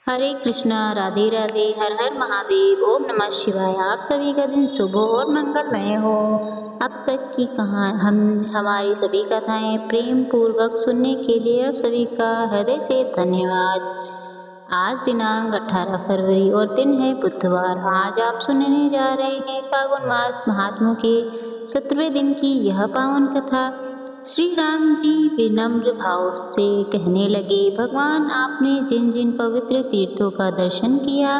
हरे कृष्णा, राधे राधे, हर हर महादेव, ओम नमः शिवाय। आप सभी का दिन शुभ हो और मंगलमय हो। अब तक की हमारी सभी कथाएं प्रेम पूर्वक सुनने के लिए आप सभी का हृदय से धन्यवाद। आज दिनांक 18 फरवरी और दिन है बुधवार। आज आप सुनने जा रहे हैं फागुन मास महात्मों के 17वें दिन की यह पावन कथा। श्री राम जी विनम्र भाव से कहने लगे, भगवान आपने जिन जिन पवित्र तीर्थों का दर्शन किया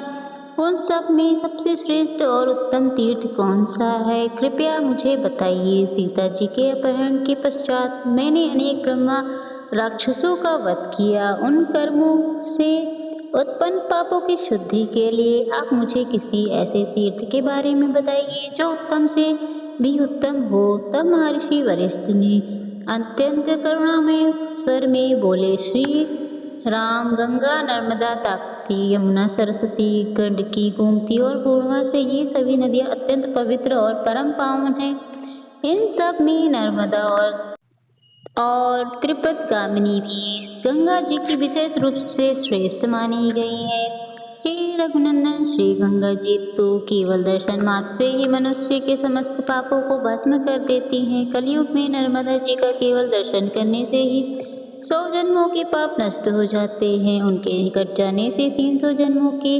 उन सब में सबसे श्रेष्ठ और उत्तम तीर्थ कौन सा है, कृपया मुझे बताइए। सीता जी के अपहरण के पश्चात मैंने अनेक ब्रह्मा राक्षसों का वध किया। उन कर्मों से उत्पन्न पापों की शुद्धि के लिए आप मुझे किसी ऐसे तीर्थ के बारे में बताइए जो उत्तम से भी उत्तम हो। तब महर्षि वरिष्ठ ने अत्यंत करुणामय स्वर में बोले, श्री राम, गंगा, नर्मदा, ताप्ती, यमुना, सरस्वती, गंडकी, गोमती और पूर्णा से ये सभी नदियाँ अत्यंत पवित्र और परम पावन हैं। इन सब में नर्मदा और त्रिपतगामिनी भी गंगा जी की विशेष रूप से श्रेष्ठ मानी गई है। हे रघुनंदन, श्री गंगा जी तो केवल दर्शन मात्र से ही मनुष्य के समस्त पापों को भस्म कर देती हैं। कलयुग में नर्मदा जी का केवल दर्शन करने से ही 100 जन्मों के पाप नष्ट हो जाते हैं। उनके निकट जाने से 300 जन्मों के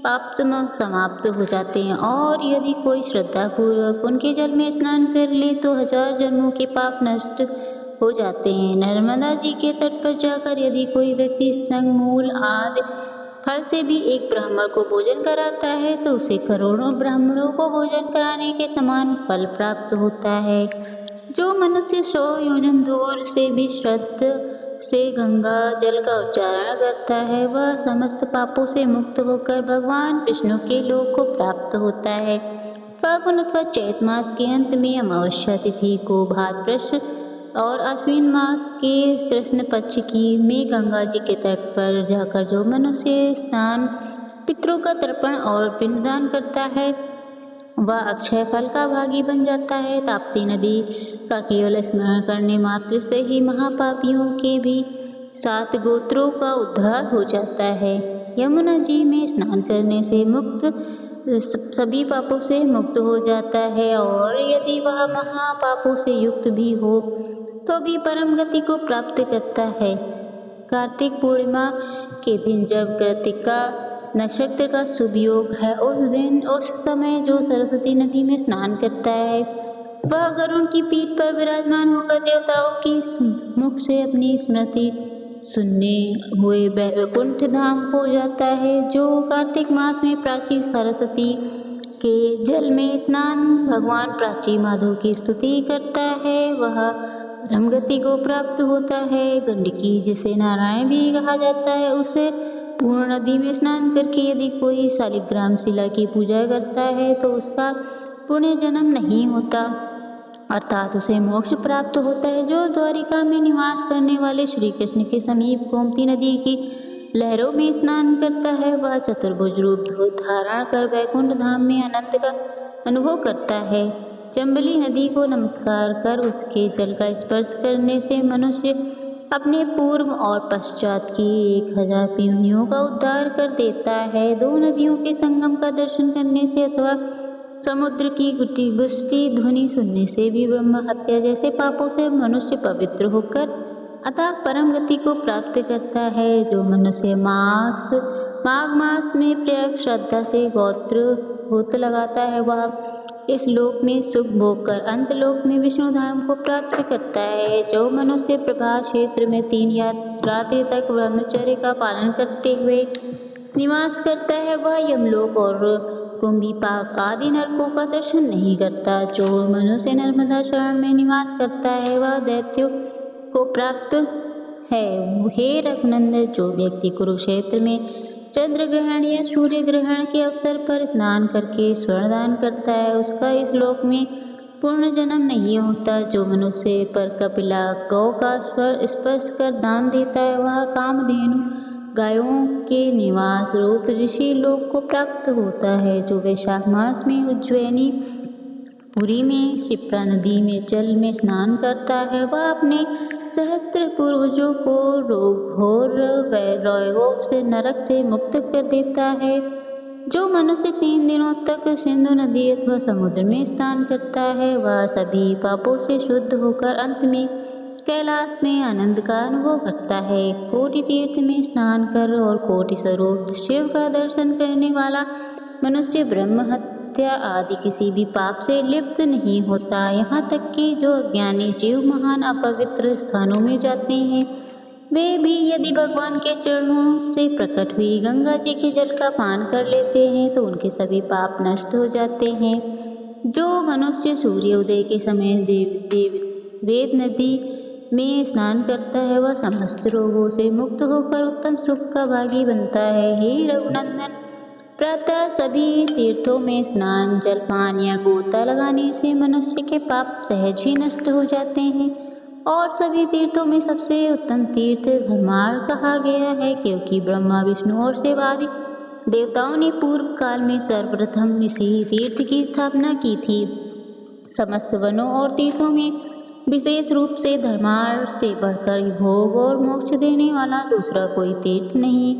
पाप समाप्त हो जाते हैं, और यदि कोई श्रद्धा पूर्वक उनके जल में स्नान कर ले तो 1000 जन्मों के पाप नष्ट हो जाते हैं। नर्मदा जी के तट पर जाकर यदि कोई व्यक्ति संग, मूल आदि फल से भी एक ब्राह्मण को भोजन कराता है तो उसे करोड़ों ब्राह्मणों को भोजन कराने के समान फल प्राप्त होता है। जो मनुष्य 100 योजन दूर से भी श्रद्धा से गंगा जल का उच्चारण करता है वह समस्त पापों से मुक्त होकर भगवान विष्णु के लोक को प्राप्त होता है। फागुन अथवा चैत मास के अंत में अमावस्या तिथि को भाद्रपद और आश्विन मास के कृष्ण पक्ष की में गंगा जी के तट पर जाकर जो मनुष्य स्नान, पितरों का तर्पण और पिंडदान करता है वह अक्षय फल का भागी बन जाता है। ताप्ती नदी का केवल स्मरण करने मात्र से ही महापापियों के भी 7 गोत्रों का उद्धार हो जाता है। यमुना जी में स्नान करने से सभी पापों से मुक्त हो जाता है, और यदि वह महापापों से युक्त भी हो तो भी परम गति को प्राप्त करता है। कार्तिक पूर्णिमा के दिन जब कृतिका नक्षत्र का शुभ योग है उस समय जो सरस्वती नदी में स्नान करता है वह गरुड़ की पीठ पर विराजमान होकर देवताओं की मुख से अपनी स्मृति सुनने हुए वैकुंठ धाम हो जाता है। जो कार्तिक मास में प्राची सरस्वती के जल में स्नान भगवान प्राची माधव की स्तुति करता है वह परम गति को प्राप्त होता है। गंडकी, जिसे नारायण भी कहा जाता है, उसे पूर्ण नदी में स्नान करके यदि कोई शालिग्राम शिला की पूजा करता है तो उसका पुण्य जन्म नहीं होता, अर्थात उसे मोक्ष प्राप्त होता है। जो द्वारिका में निवास करने वाले श्री कृष्ण के समीप गोमती नदी की लहरों में स्नान करता है वह चतुर्भुज रूप धारण कर वैकुंठ धाम में आनंद का अनुभव करता है। चंबली नदी को नमस्कार कर उसके जल का स्पर्श करने से मनुष्य अपने पूर्व और पश्चात की 1000 पीढ़ियों का उद्धार कर देता है। 2 नदियों के संगम का दर्शन करने से अथवा समुद्र की गुष्टी ध्वनि सुनने से भी ब्रह्म हत्या जैसे पापों से मनुष्य पवित्र होकर अतः परम गति को प्राप्त करता है। जो मनुष्य माघ मास में प्रयाग श्रद्धा से होत लगाता है वह इस लोक में सुख भोग कर अंत लोक में विष्णु धाम को प्राप्त करता है। जो मनुष्य प्रभात क्षेत्र में 3 या रात्रि तक ब्रह्मचर्य का पालन करते हुए निवास करता है वह यमलोक और कुंभीपाक आदि नरकों का दर्शन नहीं करता। जो मनुष्य नर्मदा शरण में निवास करता है वह दैत्यों को प्राप्त है। हे रघुनंदन, जो व्यक्ति कुरुक्षेत्र में चंद्र ग्रहण या सूर्य ग्रहण के अवसर पर स्नान करके स्वर्णदान करता है उसका इस लोक में पूर्ण जन्म नहीं होता। जो मनुष्य पर कपिला गौ का स्पर्श कर दान देता है वह कामधेनु गायों के निवास रूप ऋषि लोक को प्राप्त होता है। जो वैशाख मास में उज्जैनी पुरी में शिप्रा नदी में जल में स्नान करता है, वह अपने सहस्त्र पूर्वजों को घोर रोगों से नरक से मुक्त कर देता है। जो मनुष्य 3 दिनों तक सिंधु नदी अथवा समुद्र में स्नान करता है, वह सभी पापों से शुद्ध होकर अंत में कैलाश में आनंद का अनुभव करता है। कोटि तीर्थ में स्नान कर और कोटि स्वरूप शिव का दर्शन करने वाला मनुष्य ब्रह्म हत्या आदि किसी भी पाप से लिप्त नहीं होता। यहाँ तक कि जो अज्ञानी जीव महान अपवित्र स्थानों में जाते हैं, वे भी यदि भगवान के चरणों से प्रकट हुई गंगा जी के जल का पान कर लेते हैं तो उनके सभी पाप नष्ट हो जाते हैं। जो मनुष्य सूर्योदय के समय वेद नदी में स्नान करता है, वह समस्त रोगों से मुक्त होकर उत्तम सुख का भागी बनता है। हे रघुनंदन, प्रातः सभी तीर्थों में स्नान, जलपान या गोता लगाने से मनुष्य के पाप सहज ही नष्ट हो जाते हैं। और सभी तीर्थों में सबसे उत्तम तीर्थ धर्मार्थ कहा गया है, क्योंकि ब्रह्मा विष्णु और शिव आदि देवताओं ने पूर्व काल में सर्वप्रथम इसी तीर्थ की स्थापना की थी। समस्त वनों और तीर्थों में विशेष रूप से धर्मार्थ से बढ़कर भोग और मोक्ष देने वाला दूसरा कोई तीर्थ नहीं।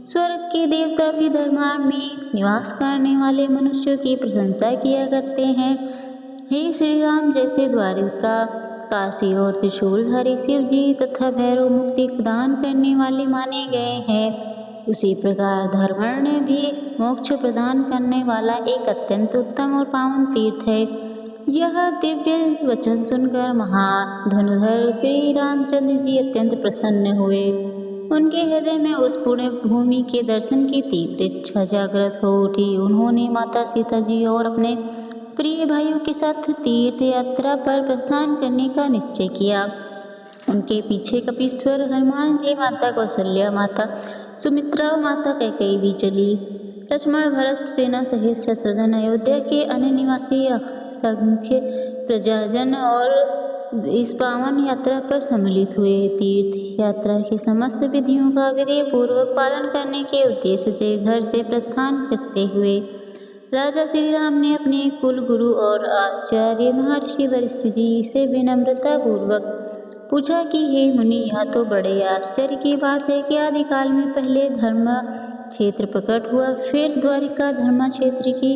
स्वर्ग के देवता भी धर्मार्थ में निवास करने वाले मनुष्यों की प्रशंसा किया करते हैं। हे श्री राम, जैसे द्वारिका, काशी और त्रिशूलधारी शिव जी तथा भैरव मुक्ति प्रदान करने वाले माने गए हैं, उसी प्रकार धर्मण ने भी मोक्ष प्रदान करने वाला एक अत्यंत उत्तम और पावन तीर्थ है। यह दिव्य वचन सुनकर महाधनुधर श्री रामचंद्र जी अत्यंत प्रसन्न हुए। उनके हृदय में उस पुण्य भूमि के दर्शन की तीव्र इच्छा जागृत हो उठी। उन्होंने माता सीता जी और अपने प्रिय भाइयों के साथ तीर्थ यात्रा पर प्रस्थान करने का निश्चय किया। उनके पीछे कपीश्वर, हनुमान जी, माता कौशल्या, माता सुमित्रा और माता कैकेयी भी चली। लक्ष्मण, भरत सेना सहित शत्रुघ्न, अयोध्या के अन्य निवासी, असंख्य प्रजाजन और इस पावन यात्रा पर सम्मिलित हुए। तीर्थ यात्रा की समस्त विधियों का विधि पूर्वक पालन करने के उद्देश्य से घर से प्रस्थान करते हुए राजा श्री राम ने अपने कुल गुरु और आचार्य महर्षि वशिष्ठ जी से विनम्रता पूर्वक पूछा कि हे मुनि, यह तो बड़े आश्चर्य की बात है कि आदिकाल में पहले धर्म क्षेत्र प्रकट हुआ, फिर द्वारिका धर्म क्षेत्र की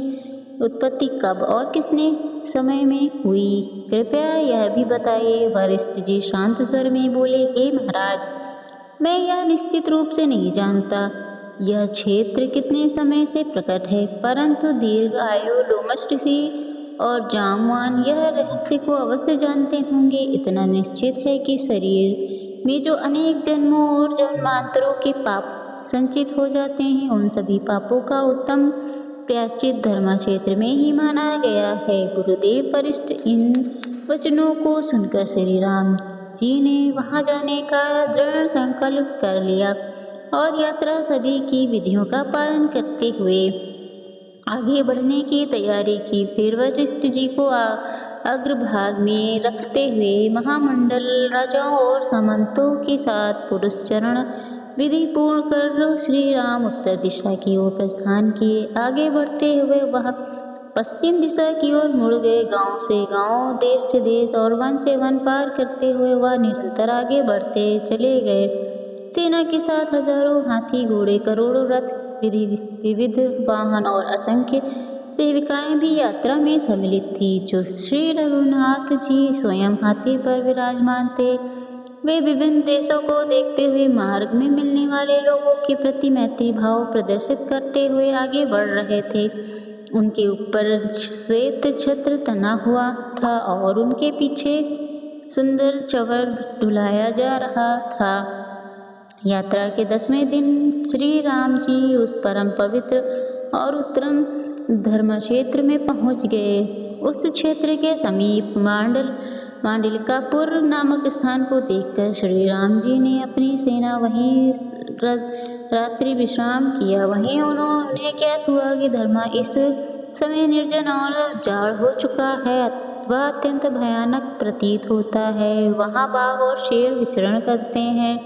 उत्पत्ति कब और किसने समय में हुई, कृपया यह भी बताइए। वशिष्ठ जी शांत स्वर में बोले, हे महाराज, मैं यह निश्चित रूप से नहीं जानता यह क्षेत्र कितने समय से प्रकट है, परंतु दीर्घ आयु लोमश ऋषि और जामवान यह रहस्य को अवश्य जानते होंगे। इतना निश्चित है कि शरीर में जो अनेक जन्मों और जन्मांतरों के पाप संचित हो जाते हैं, उन सभी पापों का उत्तम प्रायश्चित धर्म क्षेत्र में ही माना गया है। गुरुदेव वशिष्ठ इन वचनों को सुनकर श्री राम जी ने वहां जाने का दृढ़ संकल्प कर लिया और यात्रा सभी की विधियों का पालन करते हुए आगे बढ़ने की तैयारी की। फिर वशिष्ठ जी को अग्रभाग में रखते हुए महामंडल राजाओं और सामंतों के साथ पुरुष चरण विधि पूर्ण कर श्री राम उत्तर दिशा की ओर प्रस्थान किए। आगे बढ़ते हुए वह पश्चिम दिशा की ओर मुड़ गए। गांव से गांव, देश से देश और वन से वन पार करते हुए वह निरंतर आगे बढ़ते चले गए। सेना के साथ हजारों हाथी, घोड़े, करोड़ों रथ, विविध वाहन और असंख्य सेविकाएं भी यात्रा में सम्मिलित थी। जो श्री रघुनाथ जी स्वयं हाथी पर विराजमान थे, वे विभिन्न देशों को देखते हुए मार्ग में मिलने वाले लोगों के प्रति मैत्री भाव प्रदर्शित करते हुए आगे बढ़ रहे थे। उनके ऊपर श्वेत छत्र तना हुआ था और उनके पीछे सुंदर चवर डुलाया जा रहा था। यात्रा के 10वें दिन श्री राम जी उस परम पवित्र और उत्तम धर्म क्षेत्र में पहुंच गए। उस क्षेत्र के समीप मांडलिकापुर नामक स्थान को देखकर श्री राम जी ने अपनी सेना वहीं रात्रि विश्राम किया। वहीं उन्हें ज्ञात हुआ कि धर्मा इस समय निर्जन और जाड़ हो चुका है, वह अत्यंत भयानक प्रतीत होता है। वहाँ बाघ और शेर विचरण करते हैं,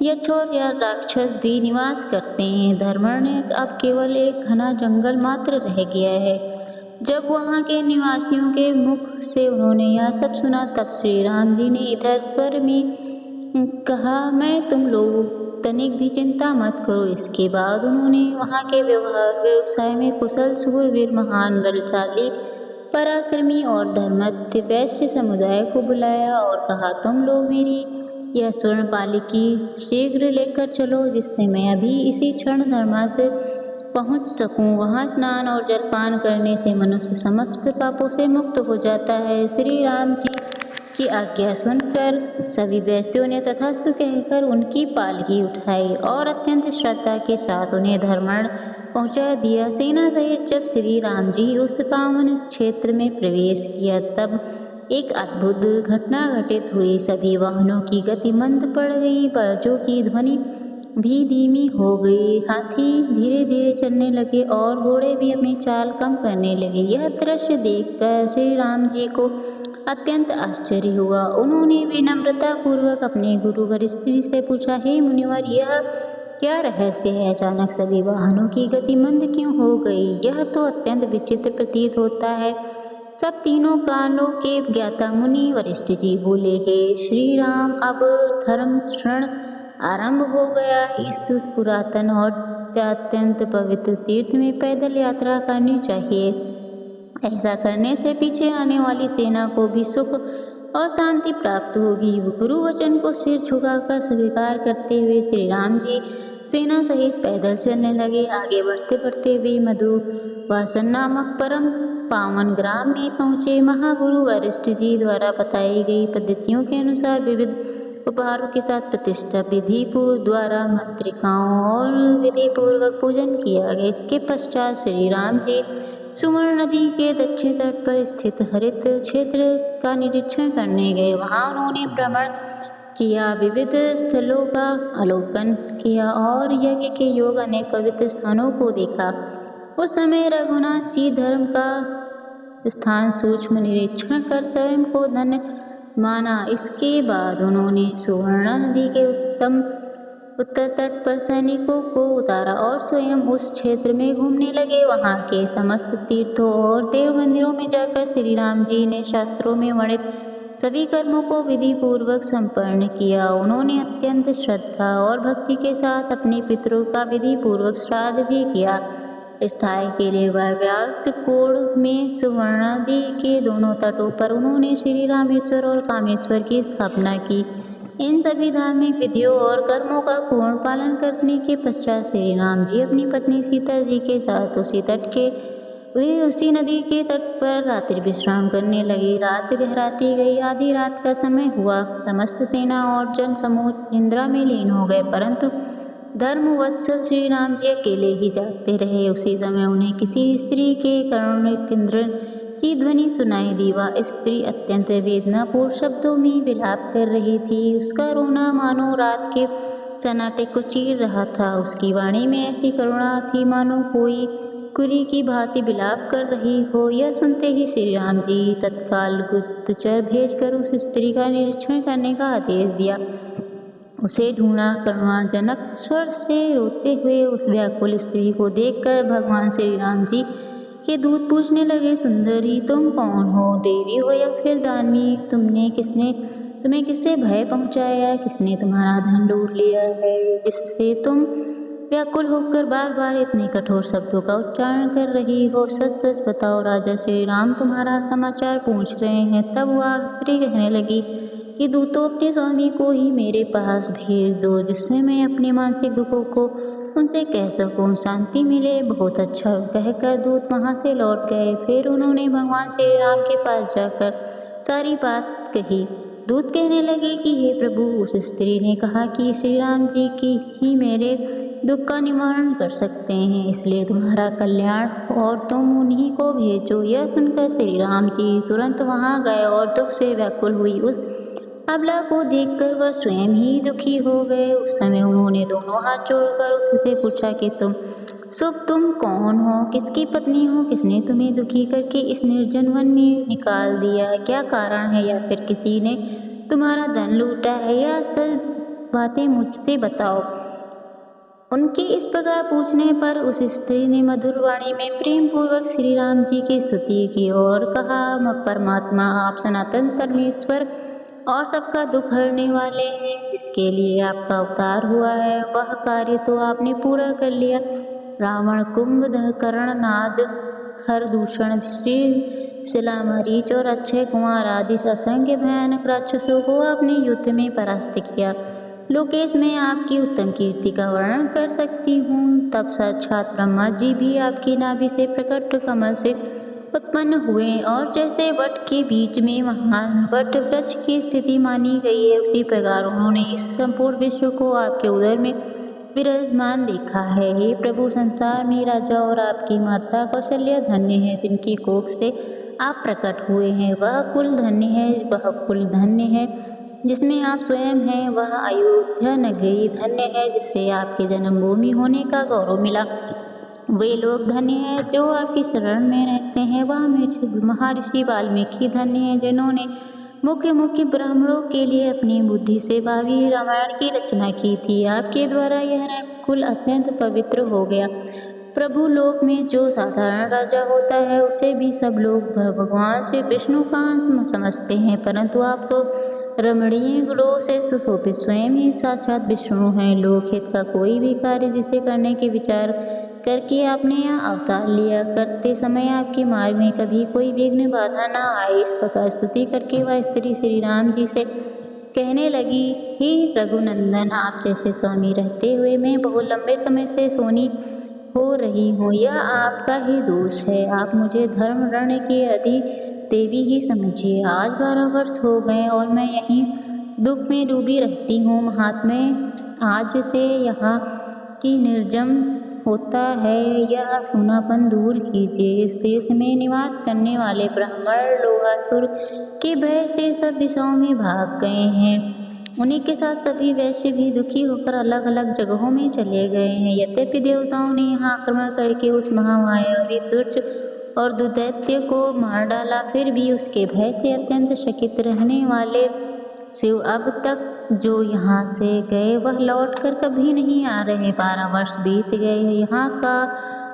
यक्षोर या राक्षस भी निवास करते हैं। धर्मण ने अब केवल एक घना जंगल मात्र रह गया है। जब वहाँ के निवासियों के मुख से उन्होंने यह सब सुना, तब श्री राम जी ने इधर स्वर में कहा, मैं तुम लोग तनिक भी चिंता मत करो। इसके बाद उन्होंने वहाँ के व्यवसाय में कुशल सूरवीर, महान बलशाली, पराक्रमी और धर्मज्ञ वैश्य समुदाय को बुलाया और कहा, तुम लोग मेरी यह स्वर्ण पालिकी शीघ्र लेकर चलो, जिससे मैं अभी इसी क्षण धर्मा से पहुँच सकूं। वहाँ स्नान और जलपान करने से मनुष्य समस्त पापों से मुक्त हो जाता है। श्री राम जी की आज्ञा सुनकर सभी वैश्यों ने तथास्तु कहकर उनकी पालकी उठाई और अत्यंत श्रद्धा के साथ उन्हें धर्मण पहुंचा दिया। सेना सहित जब श्री राम जी उस पावन क्षेत्र में प्रवेश किया, तब एक अद्भुत घटना घटित हुई। सभी वाहनों की गति मंद पड़ गई, बाजों की ध्वनि भी धीमी हो गई, हाथी धीरे धीरे चलने लगे और घोड़े भी अपनी चाल कम करने लगे। यह दृश्य देखकर श्री राम जी को अत्यंत आश्चर्य हुआ। उन्होंने विनम्रता पूर्वक अपने गुरु वरिष्ठ जी से पूछा, हे मुनिवर, यह क्या रहस्य है? अचानक सभी वाहनों की गति मंद क्यों हो गई? यह तो अत्यंत विचित्र प्रतीत होता है। सब तीनों कालों के ज्ञाता मुनि वरिष्ठ जी बोले, हे श्री राम, अब धर्म क्षण आरंभ हो गया। इस पुरातन और अत्यंत पवित्र तीर्थ में पैदल यात्रा करनी चाहिए। ऐसा करने से पीछे आने वाली सेना को भी सुख और शांति प्राप्त होगी। गुरु वचन को सिर झुकाकर स्वीकार करते हुए श्री राम जी सेना सहित पैदल चलने लगे। आगे बढ़ते बढ़ते वे मधुवासन नामक परम पावन ग्राम में पहुँचे। महागुरु वरिष्ठ जी द्वारा बताई गई पद्धतियों के अनुसार विविध उपहारों के साथ प्रतिष्ठा विधि द्वारा मंत्रिकाओं और विधि पूर्वक पूजन किया गया। इसके पश्चात श्री राम जी सुवर्ण नदी के दक्षिण तट पर स्थित हरित क्षेत्र का निरीक्षण करने गए। वहां उन्होंने भ्रमण किया, विविध स्थलों का अवलोकन किया और यज्ञ के योग अनेक पवित्र स्थानों को देखा। उस समय रघुनाथ जी धर्म का स्थान सूक्ष्म निरीक्षण कर स्वयं को धन्य माना। इसके बाद उन्होंने सुवर्ण नदी के उत्तर तट पर सैनिकों को उतारा और स्वयं उस क्षेत्र में घूमने लगे। वहां के समस्त तीर्थों और देव मंदिरों में जाकर श्री राम जी ने शास्त्रों में वर्णित सभी कर्मों को विधि पूर्वक संपन्न किया। उन्होंने अत्यंत श्रद्धा और भक्ति के साथ अपने पितरों का विधि पूर्वक श्राद्ध भी किया। स्थायी के लिए व्यास कोण में सुवर्ण नदी के दोनों तटों पर उन्होंने श्री रामेश्वर और कामेश्वर की स्थापना की। इन सभी धार्मिक विधियों और कर्मों का पूर्ण पालन करने के पश्चात श्री राम जी अपनी पत्नी सीता जी के साथ उसी नदी के तट पर रात्रि विश्राम करने लगे। रात गहराती गई, आधी रात का समय हुआ। समस्त सेना और जन समूह निंद्रा में लीन हो गए, परंतु धर्मवत्सल श्री राम जी अकेले ही जागते रहे। उसी समय उन्हें किसी स्त्री के करुण क्रंदन की ध्वनि सुनाई दी। वह स्त्री अत्यंत वेदनापूर्ण शब्दों में विलाप कर रही थी। उसका रोना मानो रात के सन्नाटे को चीर रहा था। उसकी वाणी में ऐसी करुणा थी मानो कोई कुरी की भांति विलाप कर रही हो। यह सुनते ही श्री राम जी तत्काल गुप्तचर भेजकर उस स्त्री का निरीक्षण करने का आदेश दिया। उसे ढूंढा। करुणाजनक स्वर से रोते हुए उस व्याकुल स्त्री को देखकर भगवान श्री राम जी के दूत पूछने लगे, सुंदरी, तुम कौन हो? देवी हो या फिर दानवी? तुम्हें किससे भय पहुंचाया? किसने तुम्हारा धन लूट लिया है जिससे तुम व्याकुल होकर बार बार इतने कठोर शब्दों का उच्चारण कर रही हो? सच सच बताओ, राजा श्री राम तुम्हारा समाचार पूछ रहे हैं। तब वह स्त्री कहने लगी कि दूतों, अपने स्वामी को ही मेरे पास भेज दो, जिससे मैं अपने मानसिक दुखों को उनसे कह सकूं, शांति मिले। बहुत अच्छा कहकर दूत वहां से लौट गए। फिर उन्होंने भगवान श्री राम के पास जाकर सारी बात कही। दूत कहने लगे कि हे प्रभु, उस स्त्री ने कहा कि श्री राम जी की ही मेरे दुख का निवारण कर सकते हैं, इसलिए तुम्हारा कल्याण और तुम उन्हीं को भेजो। यह सुनकर श्री राम जी तुरंत वहां गए और दुख से व्याकुल हुई उस अबला को देखकर वह स्वयं ही दुखी हो गए। उस समय उन्होंने दोनों हाथ जोड़कर उससे पूछा कि तुम कौन हो? किसकी पत्नी हो? किसने तुम्हें दुखी करके इस निर्जन वन में निकाल दिया? क्या कारण है? या फिर किसी ने तुम्हारा धन लूटा है? या असल बातें मुझसे बताओ उनके इस प्रकार पूछने पर उस स्त्री ने मधुर वाणी में प्रेम पूर्वक श्री राम जी की स्तुति की और कहा, परमात्मा आप सनातन परमेश्वर और सबका दुख हरने वाले हैं। जिसके लिए आपका अवतार हुआ है वह कार्य तो आपने पूरा कर लिया। रावण, कुंभकर्ण, नाद, खरदूषण, श्री शिला, मरीच और अक्षय कुमार आदि असंख्य भयानक राक्षसों को आपने युद्ध में परास्त किया। लोकेश मैं आपकी उत्तम कीर्ति का वर्णन कर सकती हूँ। तब साक्षात ब्रह्मा जी भी आपकी नाभि से प्रकट कमल से उत्पन्न हुए और जैसे वट के बीच में महान वट वृक्ष की स्थिति मानी गई है, उसी प्रकार उन्होंने इस संपूर्ण विश्व को आपके उदर में विराजमान देखा है। हे प्रभु, संसार में राजा और आपकी माता कौशल्या धन्य है। जिनकी कोख से आप प्रकट हुए हैं वह कुल धन्य है। वह कुल धन्य है जिसमें आप स्वयं हैं। वह अयोध्या नगरी धन्य है जिसे आपके जन्मभूमि होने का गौरव मिला। वे लोग धन्य हैं जो आपकी शरण में रहते हैं। वह महर्षि वाल्मीकि धन्य है जिन्होंने मुख्य ब्राह्मणों के लिए अपनी बुद्धि से भावी रामायण की रचना की थी। आपके द्वारा यह कुल अत्यंत पवित्र हो गया। प्रभु लोक में जो साधारण राजा होता है उसे भी सब लोग भगवान से विष्णु का अंश समझते हैं, परंतु आप तो रमणीय गुणों से सुशोभित स्वयं ही साक्षात विष्णु हैं। लोकहित का कोई भी कार्य जिसे करने के विचार करके आपने यह अवतार लिया, करते समय आपके मार्ग में कभी कोई विघ्न बाधा न आए। इस प्रकार स्तुति करके वह स्त्री श्री राम जी से कहने लगी, हे रघुनंदन, आप जैसे स्वामी रहते हुए मैं बहुत लंबे समय से सोनी हो रही हूँ। यह आपका ही दोष है। आप मुझे धर्म रण की आदि देवी ही समझिए। आज 12 वर्ष हो गए और मैं यहीं दुख में डूबी रहती हूँ। महात्मे, आज से यहाँ की निर्जम होता है यह सूनापन दूर कीजिए। इस तीर्थ में निवास करने वाले ब्राह्मण लोहासुर के भय से सब दिशाओं में भाग गए हैं। उन्हीं के साथ सभी वैश्य भी दुखी होकर अलग अलग जगहों में चले गए हैं। यद्यपि देवताओं ने यहाँ आक्रमण करके उस महामायावी दुर्ज और दुदैत्य को मार डाला, फिर भी उसके भय से अत्यंत शकित रहने वाले शिव अब तक जो यहाँ से गए वह लौटकर कभी नहीं आ रहे। 12 वर्ष बीत गए। यहाँ का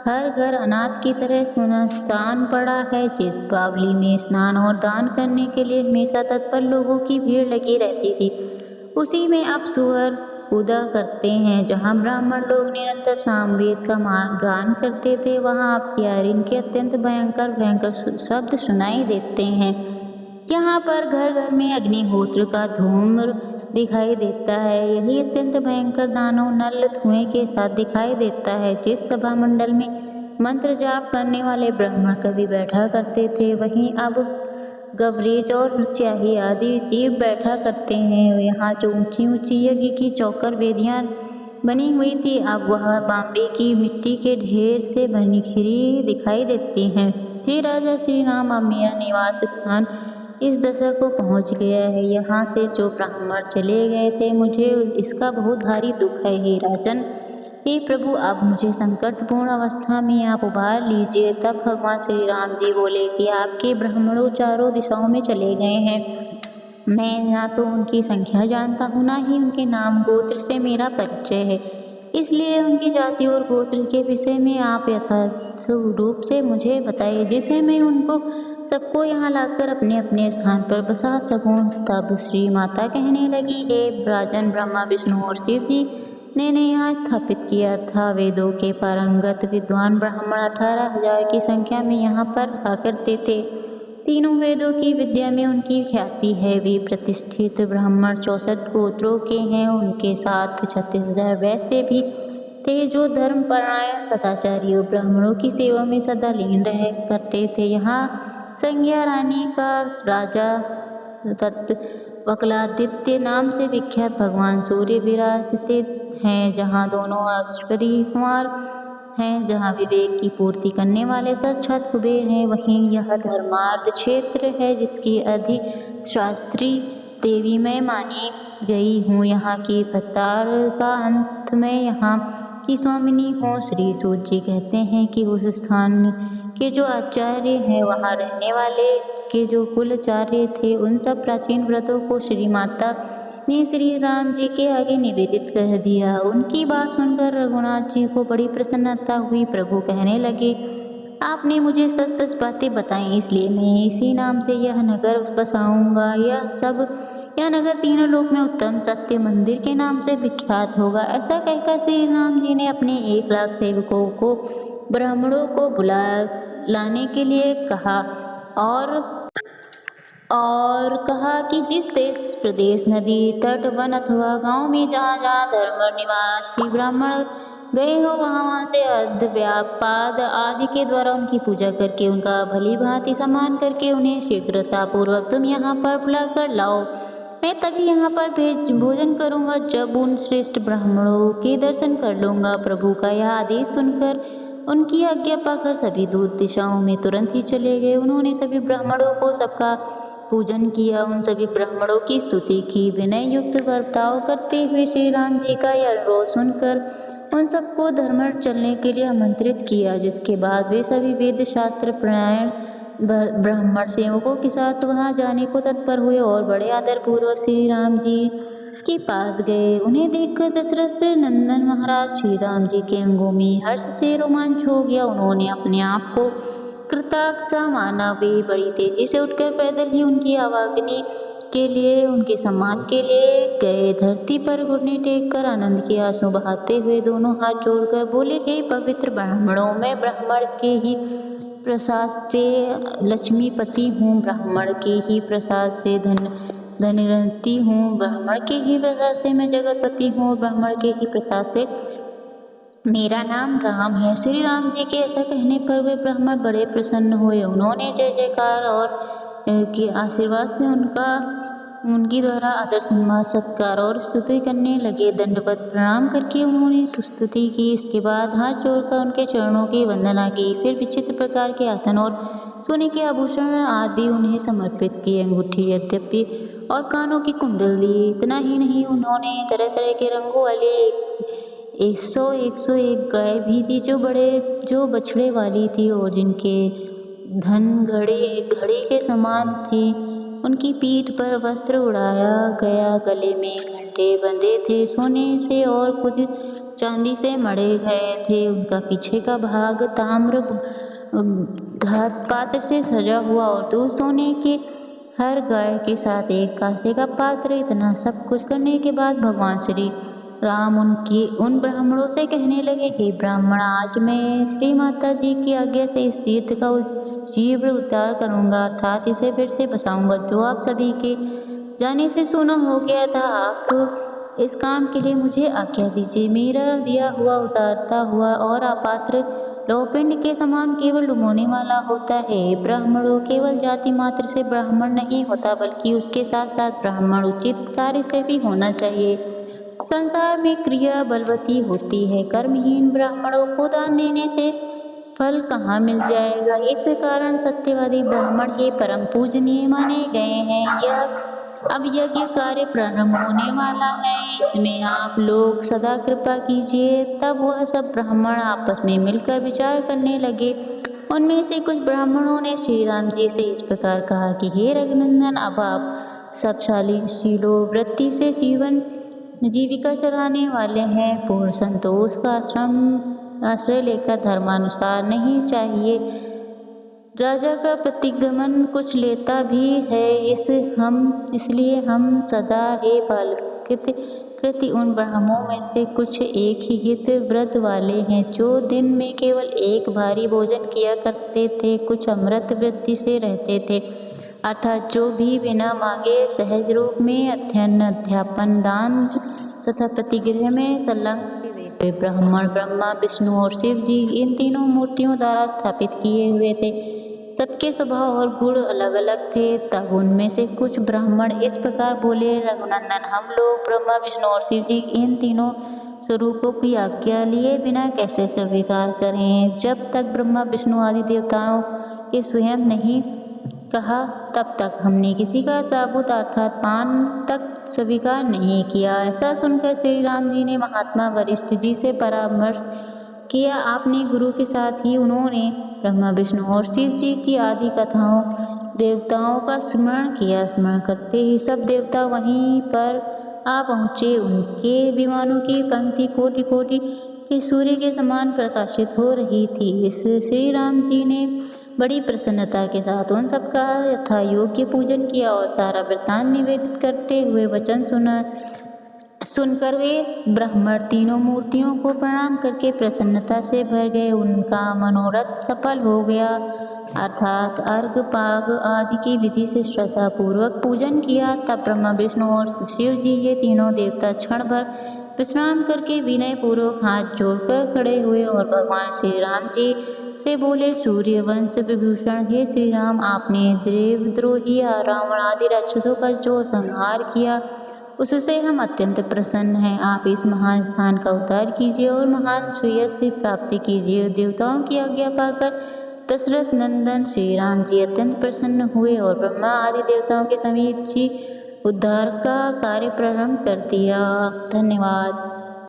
हर घर अनाथ की तरह सुनसान पड़ा है। जिस बावली में स्नान और दान करने के लिए हमेशा तत्पर लोगों की भीड़ लगी रहती थी, उसी में अब सुअर कूदा करते हैं। जहाँ ब्राह्मण लोग निरंतर सामवेद का गान करते थे, वहाँ अब सियारिन के अत्यंत भयंकर शब्द सुनाई देते हैं। यहाँ पर घर घर में अग्निहोत्र का धूम्र दिखाई देता है। यही अत्यंत भयंकर दानव नल धुएं के साथ दिखाई देता है। जिस सभा मंडल में मंत्र जाप करने वाले ब्राह्मण कभी बैठा करते थे, वहीं अब गवरेज और स्याही आदि जीव बैठा करते हैं। यहाँ जो ऊंची ऊंची यज्ञ की चौकर वेदियाँ बनी हुई थी, अब वह बांबे की मिट्टी के ढेर से बनी खिरी दिखाई देती हैं। श्री राजा श्री राम अब मेरा निवास स्थान इस दशा को पहुँच गया है। यहाँ से जो ब्राह्मण चले गए थे, मुझे इसका बहुत भारी दुख है। हे राजन, हे प्रभु, आप मुझे संकटपूर्ण अवस्था में आप उबार लीजिए। तब भगवान श्री राम जी बोले कि आपके ब्राह्मणों चारों दिशाओं में चले गए हैं। मैं ना तो उनकी संख्या जानता हूँ, ना ही उनके नाम गोत्र से मेरा परिचय है। इसलिए उनकी जाति और गोत्र के विषय में आप यथार्थ रूप से मुझे बताइए, जिससे मैं उनको सबको यहाँ लाकर अपने अपने स्थान पर बसा सकूं। तब श्री माता कहने लगी, हे राजन, ब्रह्मा, विष्णु और शिव जी ने यहाँ स्थापित किया था। वेदों के पारंगत विद्वान ब्राह्मण 18,000 की संख्या में यहाँ पर रहा करते थे। तीनों वेदों की विद्या में उनकी ख्याति है। वे प्रतिष्ठित ब्राह्मण 64 गोत्रों के हैं। उनके साथ 36,000 वैश्य भी थे जो धर्मपरायण सदाचारी और ब्राह्मणों की सेवा में सदा लीन रह करते थे। यहाँ संज्ञा रानी का राजा वक्लादित्य नाम से विख्यात भगवान सूर्य विराजते हैं। जहाँ दोनों अश्वरी कुमार हैं, जहाँ विवेक की पूर्ति करने वाले साक्षात कुबेर हैं, वहीं यह धर्मार्थ क्षेत्र है जिसकी अधिशास्त्री देवी मैं मानी गई हूँ। यहाँ की अवतार का अंत में यहाँ की स्वामिनी हूँ। श्री सूत जी कहते हैं कि उस स्थान के जो आचार्य हैं, वहाँ रहने वाले के जो कुलाचार्य थे, उन सब प्राचीन व्रतों को श्री माता ने श्री राम जी के आगे निवेदित कर दिया। उनकी बात सुनकर रघुनाथ जी को बड़ी प्रसन्नता हुई। प्रभु कहने लगे, आपने मुझे सच सच बातें बताई, इसलिए मैं इसी नाम से यह नगर बसाऊंगा। यह नगर तीनों लोक में उत्तम सत्य मंदिर के नाम से विख्यात होगा। ऐसा कहकर श्री राम जी ने अपने 1,00,000 सेवकों को ब्राह्मणों को बुला लाने के लिए कहा और कहा कि जिस देश प्रदेश नदी तट वन अथवा गांव में जहाँ जहाँ धर्म निवासी ब्राह्मण गए हो वहाँ से अर्घ्यपाद आदि के द्वारा उनकी पूजा करके उनका भली भांति सम्मान करके उन्हें शीघ्रता पूर्वक तुम यहाँ पर बुला कर लाओ। मैं तभी यहाँ पर भोजन करूँगा जब उन श्रेष्ठ ब्राह्मणों के दर्शन कर लूँगा। प्रभु का यह आदेश सुनकर उनकी आज्ञा पाकर सभी दूर दिशाओं में तुरंत ही चले गए। उन्होंने सभी ब्राह्मणों को सबका पूजन किया, उन सभी ब्राह्मणों की स्तुति की। विनय युक्त बर्ताव करते हुए श्री राम जी का यह अनुरोध सुनकर उन सबको धर्म चलने के लिए आमंत्रित किया। जिसके बाद वे सभी वेद शास्त्र परायण ब्राह्मण सेवकों के साथ वहां जाने को तत्पर हुए और बड़े आदर पूर्वक श्री राम जी के पास गए। उन्हें देखकर दशरथ नंदन महाराज श्री राम जी के अंगों में हर्ष से रोमांच हो गया। उन्होंने अपने आप को कृतार्थ माना। वे बड़ी तेजी से उठकर पैदल ही उनकी आवागनी के लिए उनके सम्मान के लिए गए। धरती पर घुटने टेक कर आनंद के आंसू बहाते हुए दोनों हाथ जोड़कर बोले, हे पवित्र ब्राह्मणों, मैं ब्राह्मण के ही प्रसाद से लक्ष्मीपति हूँ, ब्राह्मण के ही प्रसाद से धनवती हूँ, ब्राह्मण के ही प्रसाद से मैं जगतपति हूँ, ब्राह्मण के ही प्रसाद से मेरा नाम राम है। श्री राम जी के ऐसा कहने पर वे ब्राह्मण बड़े प्रसन्न हुए। उन्होंने जय जयकार और के आशीर्वाद से उनकी द्वारा आदर सम्मान सत्कार और स्तुति करने लगे। दंडवत प्रणाम करके उन्होंने स्तुति की। इसके बाद हाथ जोड़कर उनके चरणों की वंदना की। फिर विचित्र प्रकार के आसन और सोने के आभूषण आदि उन्हें समर्पित किए। अंगूठी यद्यपि और कानों की कुंडली, इतना ही नहीं उन्होंने तरह तरह के रंगों वाले 101 गाय भी थी जो बछड़े वाली थी और जिनके धन घड़ी के समान थी। उनकी पीठ पर वस्त्र उड़ाया गया, गले में घंटे बंधे थे, सोने से और कुछ चांदी से मढ़े गए थे। उनका पीछे का भाग ताम्र घात पात्र से सजा हुआ और दूध सोने के हर गाय के साथ एक कांसे का पात्र। इतना सब कुछ करने के बाद भगवान श्री राम उन ब्राह्मणों से कहने लगे, हे ब्राह्मण, आज मैं श्री माता जी की आज्ञा से इस तीर्थ का जीव उद्धार करूंगा, अर्थात इसे फिर से बसाऊंगा, जो आप सभी के जाने से सुना हो गया था। आप तो इस काम के लिए मुझे आज्ञा दीजिए। मेरा दिया हुआ उतारता हुआ और अपात्र लोहपिंड के समान केवल डुबोने वाला होता है। ब्राह्मणों केवल जाति मात्र से ब्राह्मण नहीं होता, बल्कि उसके साथ साथ ब्राह्मण उचित कार्य से भी होना चाहिए। संसार में क्रिया बलवती होती है, कर्महीन ब्राह्मणों को दान देने से फल कहाँ मिल जाएगा। इस कारण सत्यवादी ब्राह्मण ही परम पूजनीय माने गए हैं। अब यज्ञ कार्य प्रारंभ होने वाला है, इसमें आप लोग सदा कृपा कीजिए। तब वह सब ब्राह्मण आपस में मिलकर विचार करने लगे। उनमें से कुछ ब्राह्मणों ने श्री राम जी से इस प्रकार कहा कि हे रघुनंदन, अब आप सब शालीनशीलो वृत्ति से जीविका चलाने वाले हैं। पूर्ण संतोष का आश्रय लेकर धर्मानुसार नहीं चाहिए। राजा का प्रतिगमन कुछ लेता भी है, इसलिए हम सदा हे बालकृति उन ब्राह्मणों में से कुछ एक ही हित व्रत वाले हैं, जो दिन में केवल एक भारी भोजन किया करते थे, कुछ अमृत वृत्ति से रहते थे, अर्थात जो भी बिना मांगे सहज रूप में अध्ययन, अध्यापन, दान तथा प्रतिगृह में संलग्न वे ब्राह्मण ब्रह्मा, विष्णु और शिव जी इन तीनों मूर्तियों द्वारा स्थापित किए हुए थे। सबके स्वभाव और गुण अलग अलग थे। तब उनमें से कुछ ब्राह्मण इस प्रकार बोले, रघुनंदन, हम लोग ब्रह्मा, विष्णु और शिव जी इन तीनों स्वरूपों की आज्ञा लिए बिना कैसे स्वीकार करें। जब तक ब्रह्मा, विष्णु आदि देवताओं के स्वयं नहीं कहा, तब तक हमने किसी का ताबूत अर्थात पान तक स्वीकार नहीं किया। ऐसा सुनकर श्री राम जी ने महात्मा वरिष्ठ जी से परामर्श किया। आपने गुरु के साथ ही उन्होंने ब्रह्मा, विष्णु और शिव जी की आदि कथाओं देवताओं का स्मरण किया। स्मरण करते ही सब देवता वहीं पर आ पहुँचे। उनके विमानों की पंक्ति कोटि कोटि के सूर्य के समान प्रकाशित हो रही थी। इस श्री राम जी ने बड़ी प्रसन्नता के साथ उन सबका यथा योग्य पूजन किया और सारा वृत्तांत निवेदित करते हुए वचन सुनकर वे ब्राह्मण तीनों मूर्तियों को प्रणाम करके प्रसन्नता से भर गए। उनका मनोरथ सफल हो गया, अर्थात अर्घ पाग आदि की विधि से श्रद्धा पूर्वक पूजन किया। तब ब्रह्मा विष्णु और शिव जी ये तीनों देवता क्षण भर विश्राम करके विनय पूर्वक हाथ जोड़कर खड़े हुए और भगवान श्री राम जी से बोले, सूर्य वंश विभूषण, हे श्री राम, आपने देवद्रोही रावण आदि राक्षसों का जो संहार किया उससे हम अत्यंत प्रसन्न हैं। आप इस महान स्थान का उद्धार कीजिए और महान श्रेयस की प्राप्ति कीजिए। देवताओं की आज्ञा पाकर दशरथ नंदन श्री राम जी अत्यंत प्रसन्न हुए और ब्रह्मा आदि देवताओं के समीप जी उद्धार का कार्य प्रारंभ कर दिया। धन्यवाद।